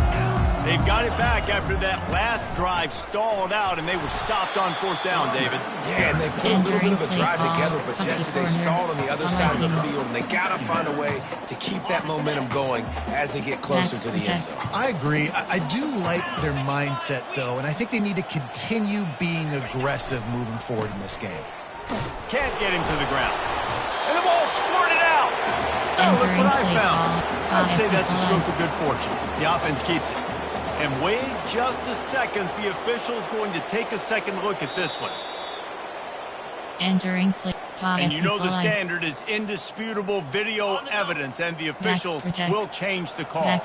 They've got it back after that last drive stalled out, and they were stopped on 4th down, David. Yeah, and they put a little bit of a drive together, but Jesse, they stalled on the other side of the field, and they got to find a way to keep that momentum going as they get closer to the end zone. I agree. I do like their mindset, though, and I think they need to continue being aggressive moving forward in this game. Can't get him to the ground. And the ball squirted out. Oh, look what I found. I'd say that's a stroke of good fortune. The offense keeps it. And wait just a second. The official's going to take a second look at this one. Entering play. And you know the standard is indisputable video evidence, and the officials will change the call.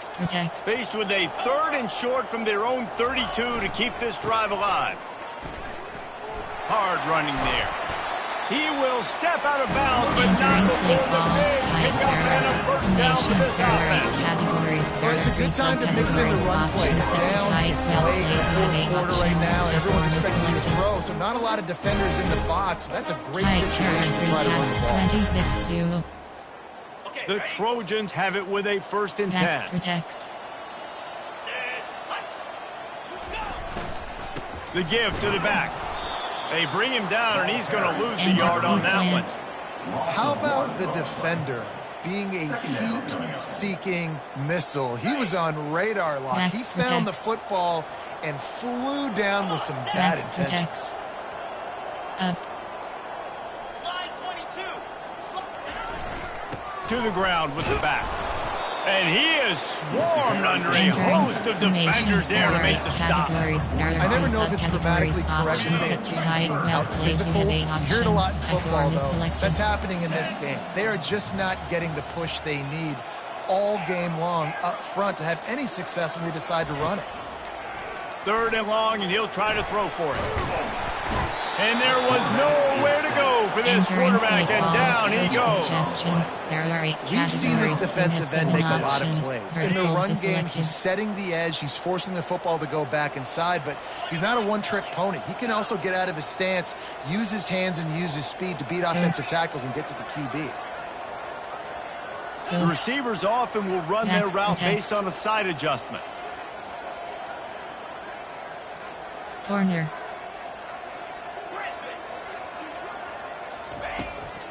Faced with a 3rd and short from their own 32 to keep this drive alive. Hard running there. He will step out of bounds, but not before the big pickup and a first down for this offense. Well, it's a good time to mix in the run play. It's down, it's late, it's 4th quarter right now. Everyone's expecting you to throw, so not a lot of defenders in the box. That's a great situation to try to run the ball. The Trojans have it with a 1st and 10. The give to the back. They bring him down, and he's going to lose a yard on that one. How about the defender being a heat-seeking missile? He was on radar lock. He found the football and flew down with some bad intentions. Up. to the ground with the back. And he is swarmed under a host of defenders there to make the stop. I never know if it's grammatically correct to say a team's being out physical. Here to lot in football, though, that's happening in this game. They are just not getting the push they need all game long up front to have any success when they decide to run it. 3rd and long, and he'll try to throw for it. And there was nowhere to go for this quarterback, and down he goes. We've seen this defensive end make a lot of plays. In the run game, he's setting the edge. He's forcing the football to go back inside, but he's not a one-trick pony. He can also get out of his stance, use his hands, and use his speed to beat offensive tackles and get to the QB. The receivers often will run their route based on a side adjustment. Corner.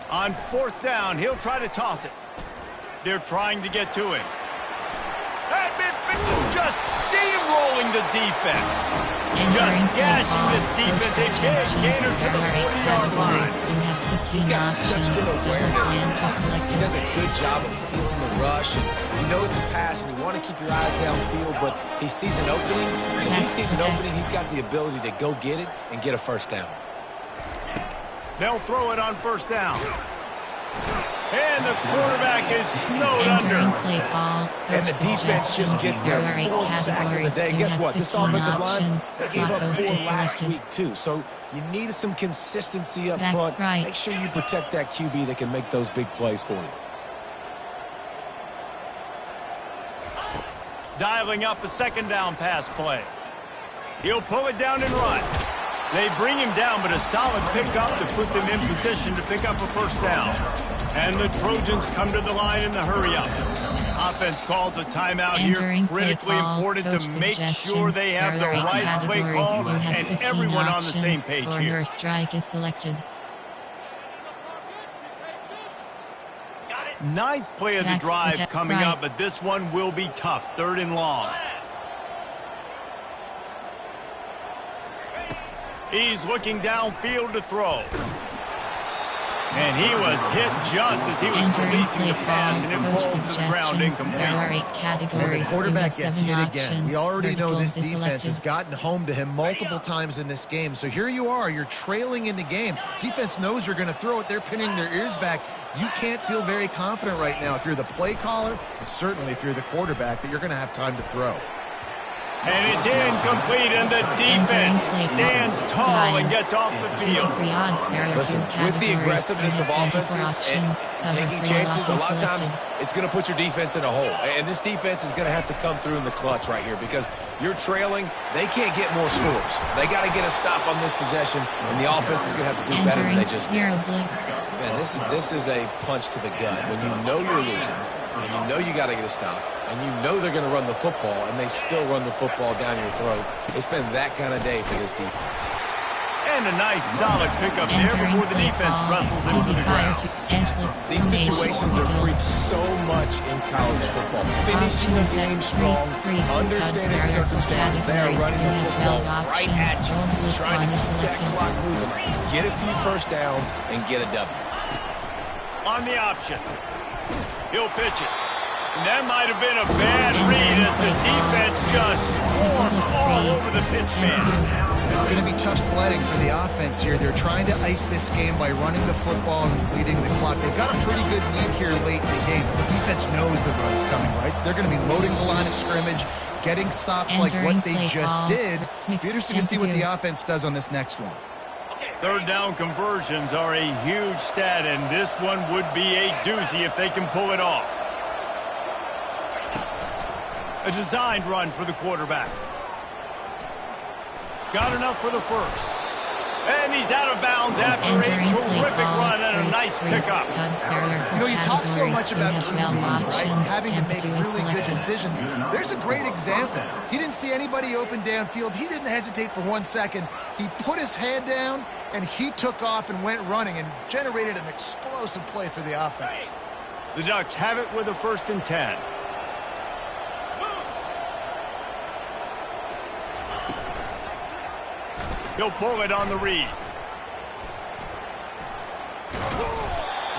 On 4th down, he'll try to toss it. They're trying to get to him. Just steamrolling the defense. Just gashing this defense. A big gainer to the 40-yard line. He's got such good awareness. He does a good job of feeling the rush. And you know it's a pass, and you want to keep your eyes downfield, but he sees an opening. And if he sees an opening, he's got the ability to go get it and get a 1st down. They'll throw it on 1st down. And the quarterback is snowed under. And the defense just gets their 4th sack of the day. Guess what? This offensive line, they gave up 4 last week, too. So you need some consistency up front. Make sure you protect that QB that can make those big plays for you. Dialing up a 2nd down pass play. He'll pull it down and run. They bring him down, but a solid pickup to put them in position to pick up a 1st down. And the Trojans come to the line in the hurry-up. Offense calls a timeout here. Critically important to make sure they have the right play call and everyone on the same page here. Your strike is selected. 9th play of the drive coming up, but this one will be tough. 3rd and long. He's looking downfield to throw. And he was hit just as he was releasing the pass, and it falls to the ground incomplete. When the quarterback gets hit again, we already know this defense has gotten home to him multiple times in this game. So here you are, you're trailing in the game. Defense knows you're going to throw it. They're pinning their ears back. You can't feel very confident right now if you're the play caller, and certainly if you're the quarterback, that you're going to have time to throw. And it's incomplete, and the defense stands tall and gets off the field. Listen, with the aggressiveness of offenses and taking chances, a lot of times it's going to put your defense in a hole. And this defense is going to have to come through in the clutch right here because you're trailing. They can't get more scores. They got to get a stop on this possession, and the offense is going to have to do better than they just did. Man, this is a punch to the gut. When you know you're losing, and you know you got to get a stop, and you know they're going to run the football, and they still run the football down your throat. It's been that kind of day for this defense. And a nice solid pickup there before the defense wrestles into the ground. These situations are preached so much in college football. Finishing the game strong, understanding circumstances. They are running the football right at you, trying to keep that clock moving, get a few 1st downs, and get a W. On the option. He'll pitch it. And that might have been a bad read as the defense just swarms all over the pitch man. It's going to be tough sledding for the offense here. They're trying to ice this game by running the football and leading the clock. They've got a pretty good lead here late in the game. The defense knows the run's coming, right? So they're going to be loading the line of scrimmage, getting stops like what they just did. It'll be interesting to see what the offense does on this next one. 3rd down conversions are a huge stat, and this one would be a doozy if they can pull it off. A designed run for the quarterback. Got enough for the 1st. And he's out of bounds after a terrific run and a nice pickup. You know, you talk so much about QBs, right? Having to make really good decisions. There's a great example. He didn't see anybody open downfield. He didn't hesitate for 1 second. He put his head down, and he took off and went running and generated an explosive play for the offense. The Ducks have it with a 1st and 10. He'll pull it on the read.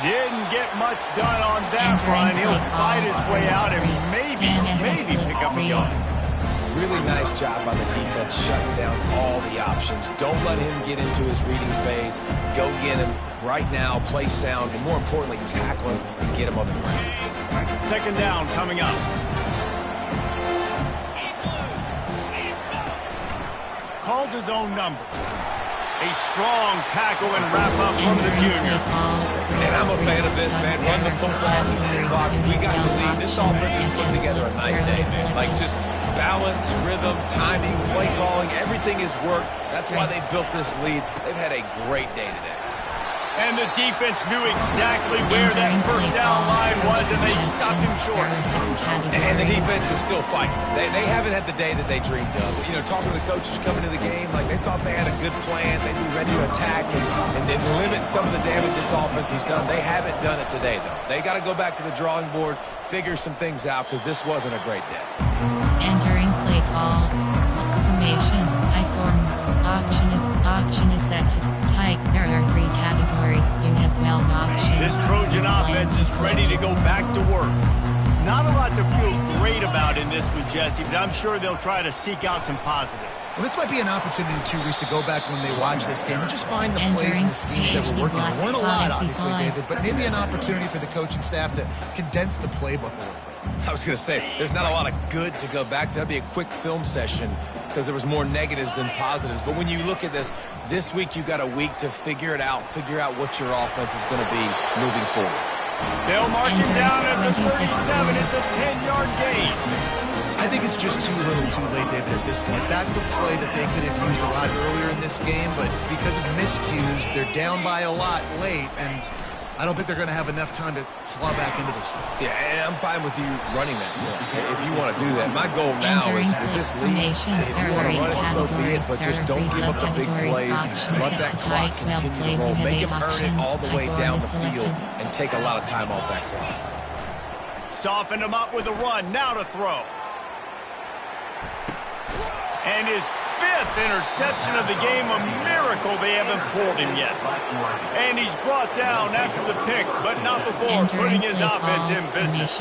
Didn't get much done on that run. He'll fight his way out and maybe pick up a yard. Really nice job by the defense shutting down all the options. Don't let him get into his reading phase. Go get him right now, play sound, and more importantly, tackle him and get him on the ground. Second down coming up. Calls his own number. A strong tackle and wrap up from the junior. And I'm a fan of this, man. Run the football, keep the clock. We got the lead. This offense has put together a nice day, man. Like just balance, rhythm, timing, play calling, everything has worked. That's why they built this lead. They've had a great day today. And the defense knew exactly where that first down line was, and they stopped him short. And the defense is still fighting. They haven't had the day that they dreamed of. You know, talking to the coaches coming to the game, like they thought they had a good plan. They'd be ready to attack and then limit some of the damage this offense has done. They haven't done it today, though. They got to go back to the drawing board, figure some things out, because this wasn't a great day. Entering play call. Formation. I form. Option is set to type. There are 3 categories. You have 12 options. This Trojan offense is ready to go back to work. Not a lot to feel great about in this with Jesse, but I'm sure they'll try to seek out some positives. Well, this might be an opportunity, too, Reese, to go back when they watch this game and just find the plays and the schemes that were working. There weren't a lot, obviously, David, but maybe an opportunity for the coaching staff to condense the playbook a little bit. I was going to say, there's not a lot of good to go back to. That'd be a quick film session because there was more negatives than positives. But when you look at this week you've got a week to figure it out, figure out what your offense is going to be moving forward. They'll mark him down at the 37. It's a 10-yard gain. I think it's just too little too late, David, at this point. That's a play that they could have used a lot earlier in this game, but because of miscues, they're down by a lot late, and I don't think they're going to have enough time to claw back into this one. Yeah, and I'm fine with you running that play if you want to do that. My goal now is with this lead, if you want to run it, so be it, but just don't give up the big plays. Let that clock continue to roll. Make him earn it all the way down the field and take a lot of time off that clock. Soften him up with a run. Now to throw. And his 5th interception of the game, a miracle they haven't pulled him yet. And he's brought down after the pick, but not before putting his offense in business.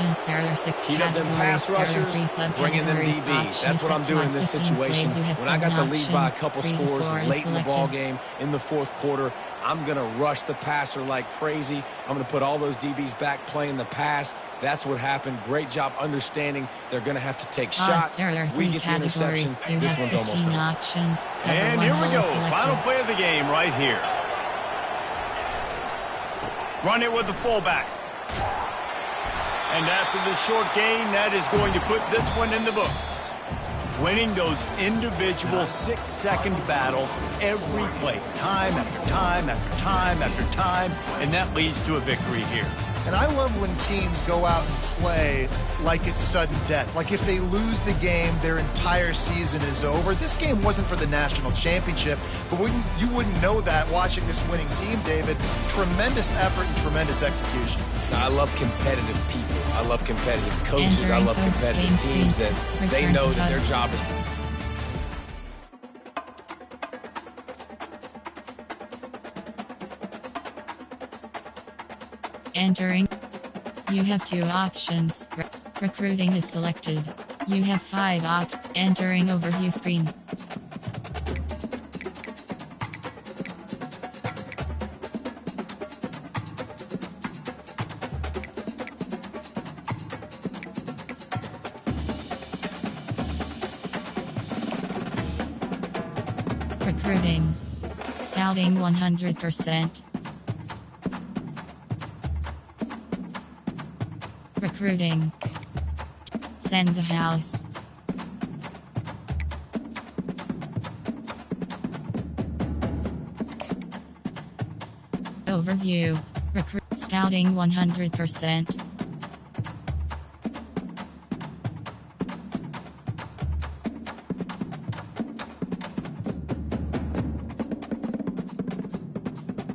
Keep up them pass rushers, bringing them DBs. That's what I'm doing in this situation. When I got the lead by a couple scores late in the ball game, in the 4th quarter, I'm going to rush the passer like crazy. I'm going to put all those DBs back playing the pass. That's what happened. Great job understanding they're going to have to take shots. We get the interception. This one's almost done. And here we go. Final play of the game right here. Run it with the fullback. And after the short gain, that is going to put this one in the books. Winning those individual 6-second battles every play, time after time after time after time, and that leads to a victory here. And I love when teams go out and play like it's sudden death. Like if they lose the game, their entire season is over. This game wasn't for the national championship, but you wouldn't know that watching this winning team, David. Tremendous effort and tremendous execution. I love competitive people. I love competitive coaches. I love competitive teams that they know that their job is... Entering. You have 2 options. Recruiting is selected. You have 5 entering overview screen. Recruiting. Scouting 100%. Recruiting. Send the house. Overview. Recruit. Scouting 100%.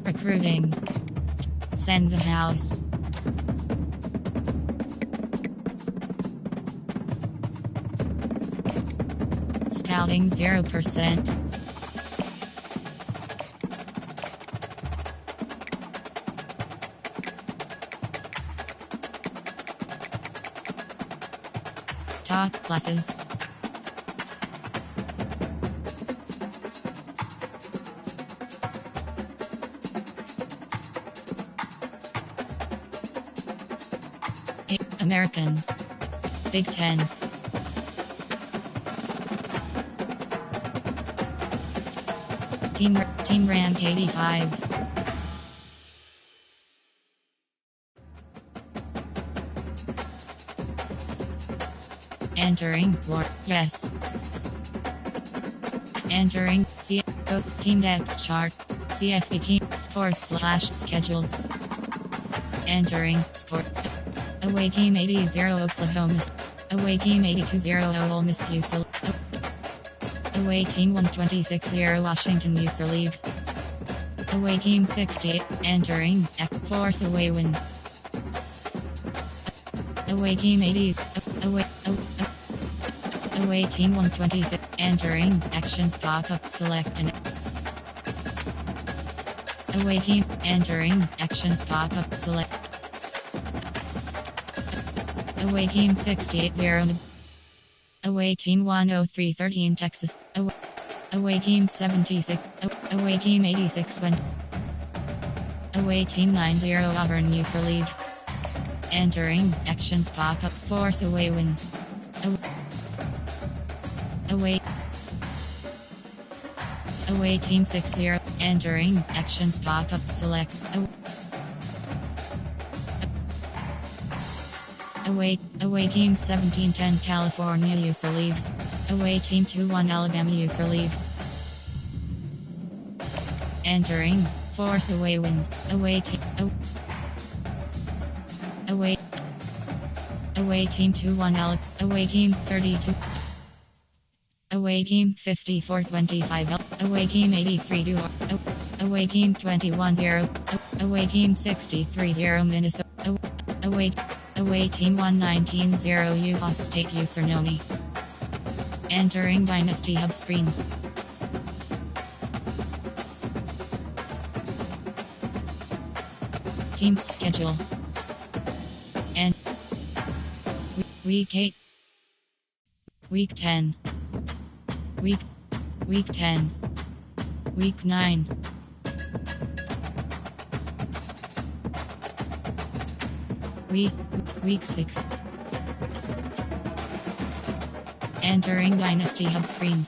Recruiting. Send the house. Scouting 0%. Top classes. American. Big Ten. Team rank 85. Entering war. Yes. Entering team depth chart. CFP scores/schedules. Entering score. Away game 80-0 Oklahoma. Away game 82-0 Ole Miss USL. Away team 126-0 Washington USL League. Away game 68. Entering Force away win. Away game 80. Away team 126. Entering actions pop-up select and away team. Entering actions pop-up select. Away team 68-0. Away team 103-13 Texas. Away team 76. Away team 86 win. Away team 9-0 Auburn USL League. Entering actions pop-up Force away win. Away team 6-0. Entering actions pop-up select. Away team 17-10 California USL League. Away team 2-1 Alabama USL League. Entering Force away win. Away team 2-1 away team 32. Away team 54-25 away team 83-2 away team 21-0 away team 63-0 Minnesota away team 119-0 Utah State Usernoni. Entering Dynasty Hub screen. Team schedule. And week 8. Week 10. Week 10. Week 9. Week 6. Entering Dynasty Hub screen.